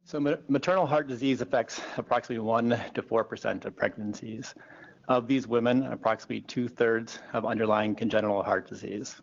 So maternal heart disease affects approximately 1 to 4% of pregnancies. Of these women, approximately 2/3 have underlying congenital heart disease.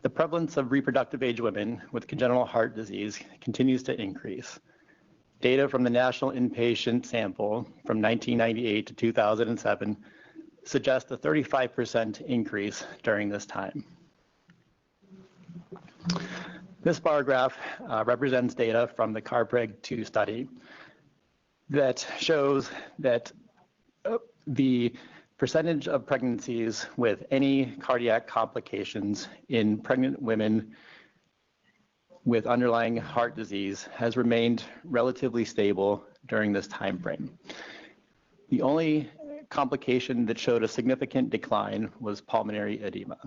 The prevalence of reproductive age women with congenital heart disease continues to increase. Data from the National Inpatient Sample from 1998 to 2007 suggest a 35% increase during this time. This bar graph represents data from the CARPREG-2 study that shows that the percentage of pregnancies with any cardiac complications in pregnant women with underlying heart disease has remained relatively stable during this time frame. The only complication that showed a significant decline was pulmonary edema.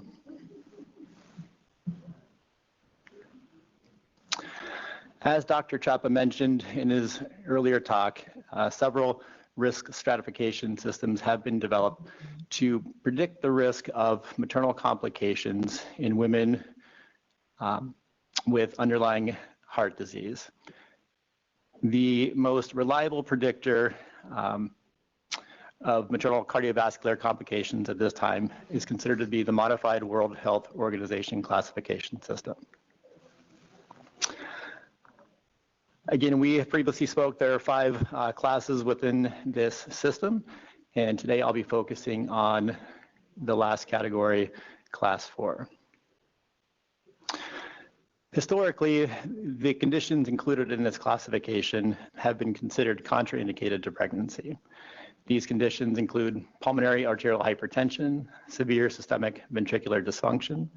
As Dr. Chapa mentioned in his earlier talk, several risk stratification systems have been developed to predict the risk of maternal complications in women with underlying heart disease. The most reliable predictor of maternal cardiovascular complications at this time is considered to be the Modified World Health Organization classification system. Again, we previously spoke, there are 5 classes within this system, and today I'll be focusing on the last category, class 4. Historically, the conditions included in this classification have been considered contraindicated to pregnancy. These conditions include pulmonary arterial hypertension, severe systemic ventricular dysfunction,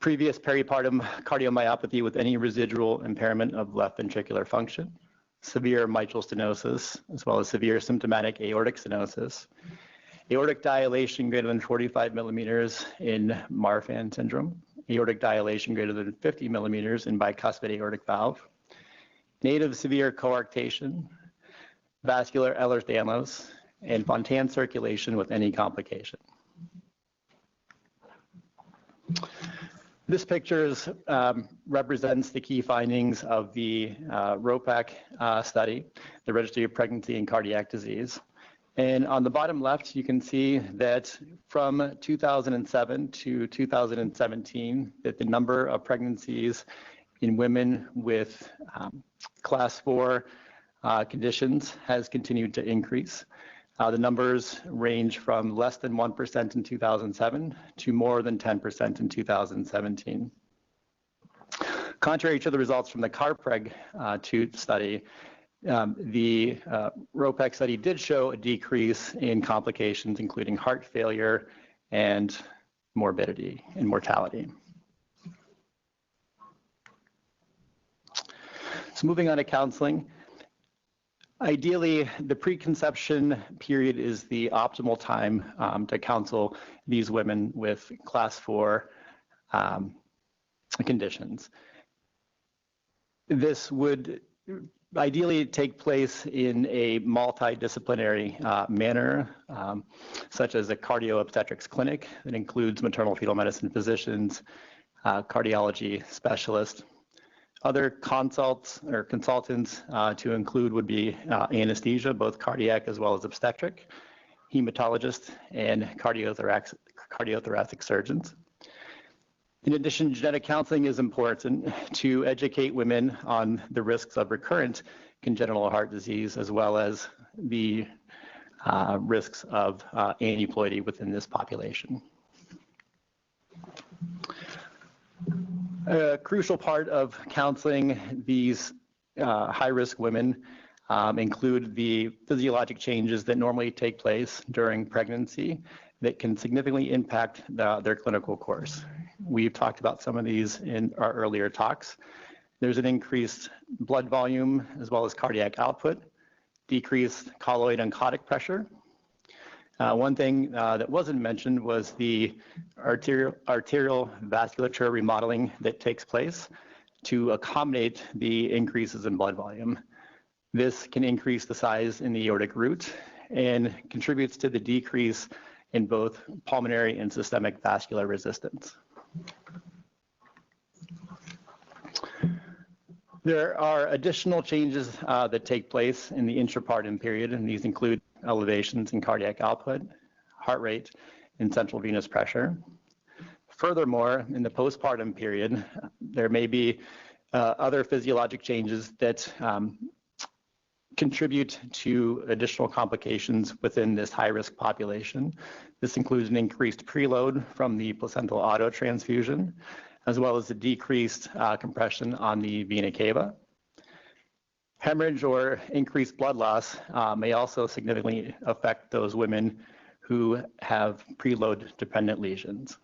previous peripartum cardiomyopathy with any residual impairment of left ventricular function, severe mitral stenosis, as well as severe symptomatic aortic stenosis, aortic dilation greater than 45 millimeters in Marfan syndrome, aortic dilation greater than 50 millimeters in bicuspid aortic valve, native severe coarctation, vascular Ehlers-Danlos, and Fontan circulation with any complication. This picture represents the key findings of the ROPAC study, the Registry of Pregnancy and Cardiac Disease. And on the bottom left, you can see that from 2007 to 2017, that the number of pregnancies in women with class 4 conditions has continued to increase. The numbers range from less than 1% in 2007 to more than 10% in 2017. Contrary to the results from the CARPREG-2 study, the ROPEC study did show a decrease in complications, including heart failure and morbidity and mortality. So moving on to counseling. Ideally, the preconception period is the optimal time to counsel these women with class 4 conditions. This would ideally take place in a multidisciplinary manner, such as a cardio-obstetrics clinic that includes maternal fetal medicine physicians, cardiology specialists. Other consultants to include would be anesthesia, both cardiac as well as obstetric, hematologists, and cardiothoracic surgeons. In addition, genetic counseling is important to educate women on the risks of recurrent congenital heart disease, as well as the risks of aneuploidy within this population. A crucial part of counseling these high-risk women include the physiologic changes that normally take place during pregnancy that can significantly impact their clinical course. We've talked about some of these in our earlier talks. There's an increased blood volume as well as cardiac output, decreased colloid oncotic pressure. One thing that wasn't mentioned was the arterial vasculature remodeling that takes place to accommodate the increases in blood volume. This can increase the size in the aortic root and contributes to the decrease in both pulmonary and systemic vascular resistance. There are additional changes that take place in the intrapartum period, and these include elevations in cardiac output, heart rate, and central venous pressure. Furthermore, in the postpartum period, there may be other physiologic changes that contribute to additional complications within this high-risk population. This includes an increased preload from the placental autotransfusion, as well as a decreased compression on the vena cava. Hemorrhage or increased blood loss may also significantly affect those women who have preload-dependent lesions.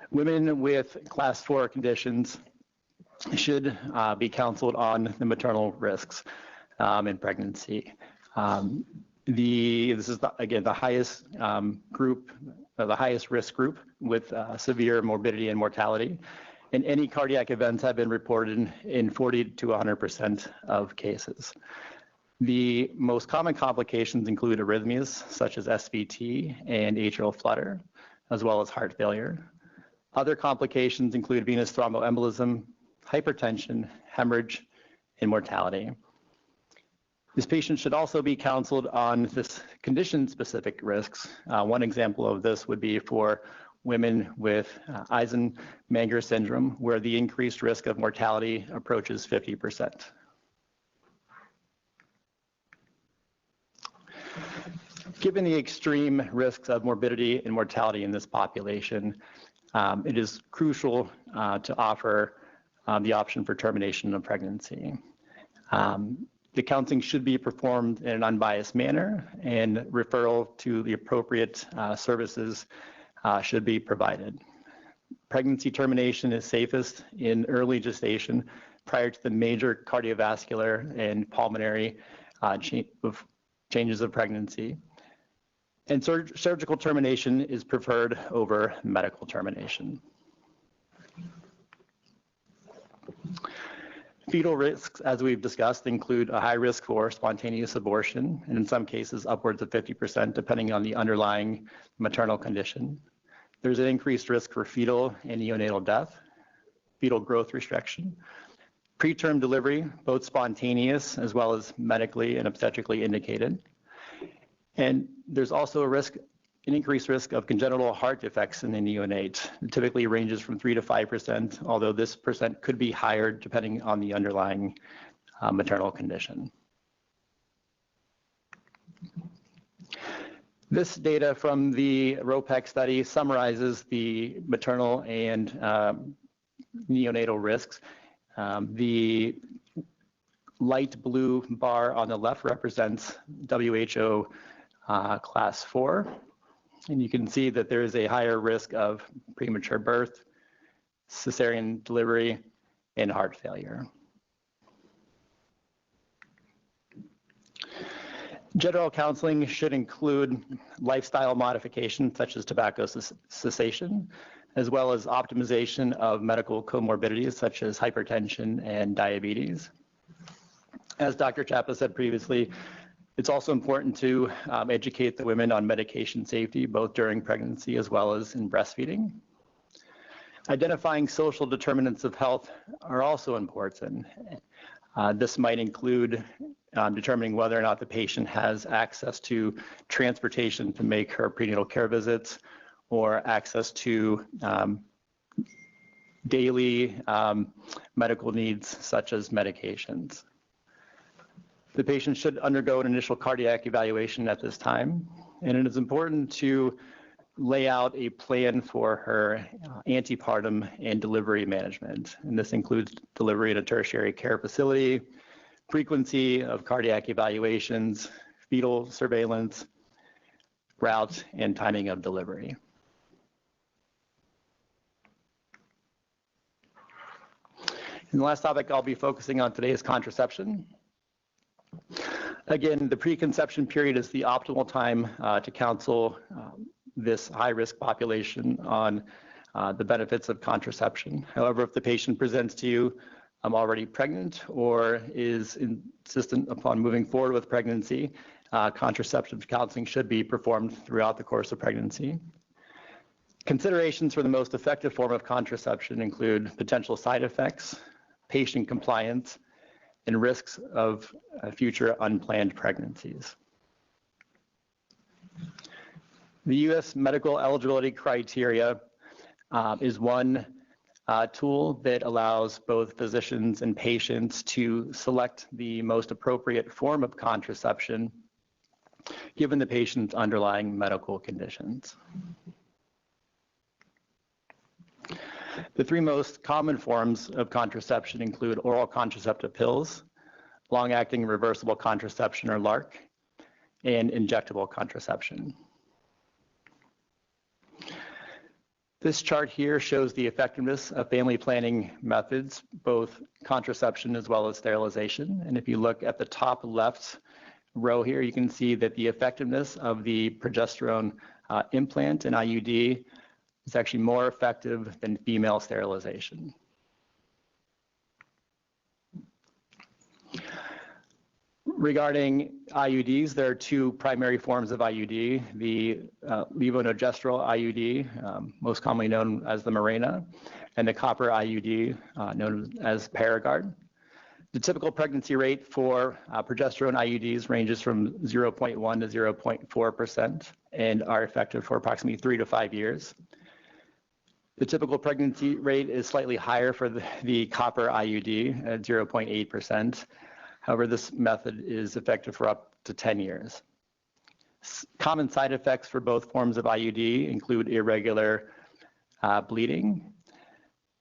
Women with class 4 conditions should be counseled on the maternal risks in pregnancy. This is, again, the highest group, the highest risk group with severe morbidity and mortality. And any cardiac events have been reported in 40 to 100% of cases. The most common complications include arrhythmias such as SVT and atrial flutter, as well as heart failure. Other complications include venous thromboembolism, hypertension, hemorrhage, and mortality. This patient should also be counseled on this condition-specific risks. One example of this would be for women with Eisenmenger syndrome, where the increased risk of mortality approaches 50%. Given the extreme risks of morbidity and mortality in this population, it is crucial to offer the option for termination of pregnancy. The counseling should be performed in an unbiased manner, and referral to the appropriate services should be provided. Pregnancy termination is safest in early gestation prior to the major cardiovascular and pulmonary changes of pregnancy. And surgical termination is preferred over medical termination. Fetal risks, as we've discussed, include a high risk for spontaneous abortion, and in some cases upwards of 50%, depending on the underlying maternal condition. There's an increased risk for fetal and neonatal death, fetal growth restriction, preterm delivery, both spontaneous as well as medically and obstetrically indicated. And there's also an increased risk of congenital heart defects in the neonate. It typically ranges from 3 to 5%, although this percent could be higher depending on the underlying maternal condition. This data from the ROPEC study summarizes the maternal and neonatal risks. The light blue bar on the left represents WHO class 4. And you can see that there is a higher risk of premature birth, cesarean delivery, and heart failure. General counseling should include lifestyle modifications such as tobacco cessation, as well as optimization of medical comorbidities such as hypertension and diabetes. As Dr. Chapa said previously, it's also important to educate the women on medication safety, both during pregnancy as well as in breastfeeding. Identifying social determinants of health are also important. This might include determining whether or not the patient has access to transportation to make her prenatal care visits, or access to daily medical needs such as medications. The patient should undergo an initial cardiac evaluation at this time, and it is important to lay out a plan for her antepartum and delivery management. And this includes delivery in a tertiary care facility, frequency of cardiac evaluations, fetal surveillance, route, and timing of delivery. And the last topic I'll be focusing on today is contraception. Again, the preconception period is the optimal time to counsel this high-risk population on the benefits of contraception. However, if the patient presents to you already pregnant or is insistent upon moving forward with pregnancy, contraceptive counseling should be performed throughout the course of pregnancy. Considerations for the most effective form of contraception include potential side effects, patient compliance, and risks of future unplanned pregnancies. The U.S. medical eligibility criteria is one tool that allows both physicians and patients to select the most appropriate form of contraception given the patient's underlying medical conditions. The three most common forms of contraception include oral contraceptive pills, long-acting reversible contraception or LARC, and injectable contraception. This chart here shows the effectiveness of family planning methods, both contraception as well as sterilization. And if you look at the top left row here, you can see that the effectiveness of the progesterone implant and IUD is actually more effective than female sterilization. Regarding IUDs, there are two primary forms of IUD, the levonorgestrel IUD, most commonly known as the Mirena, and the copper IUD, known as Paragard. The typical pregnancy rate for progesterone IUDs ranges from 0.1 to 0.4% and are effective for approximately 3 to 5 years. The typical pregnancy rate is slightly higher for the copper IUD at 0.8%. However, this method is effective for up to 10 years. Common side effects for both forms of IUD include irregular bleeding.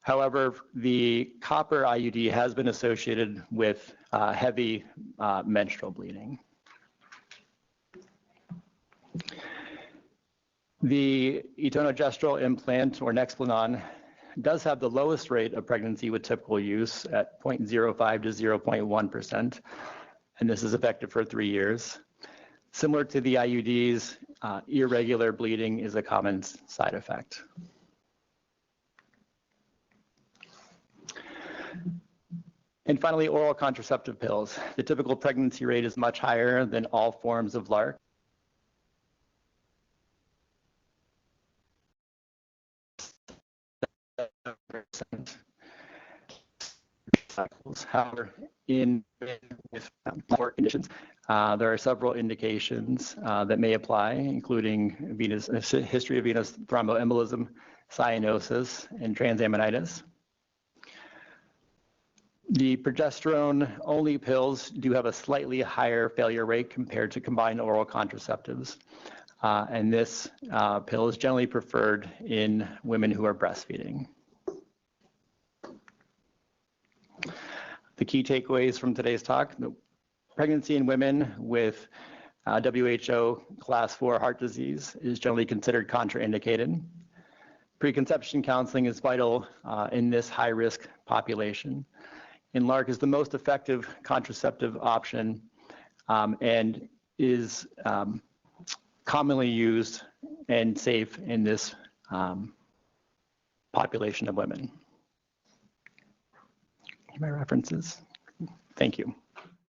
However, the copper IUD has been associated with heavy menstrual bleeding. The etonogestrel implant, or Nexplanon, does have the lowest rate of pregnancy with typical use at 0.05 to 0.1%, and this is effective for 3 years. Similar to the IUDs, irregular bleeding is a common side effect. And finally, oral contraceptive pills. The typical pregnancy rate is much higher than all forms of LARC. However, in poor conditions, there are several indications that may apply, including history of venous thromboembolism, cyanosis, and transaminitis. The progesterone-only pills do have a slightly higher failure rate compared to combined oral contraceptives, and this pill is generally preferred in women who are breastfeeding. The key takeaways from today's talk: pregnancy in women with WHO class 4 heart disease is generally considered contraindicated. Preconception counseling is vital in this high-risk population. And LARC is the most effective contraceptive option and is commonly used and safe in this population of women. My references. Thank you.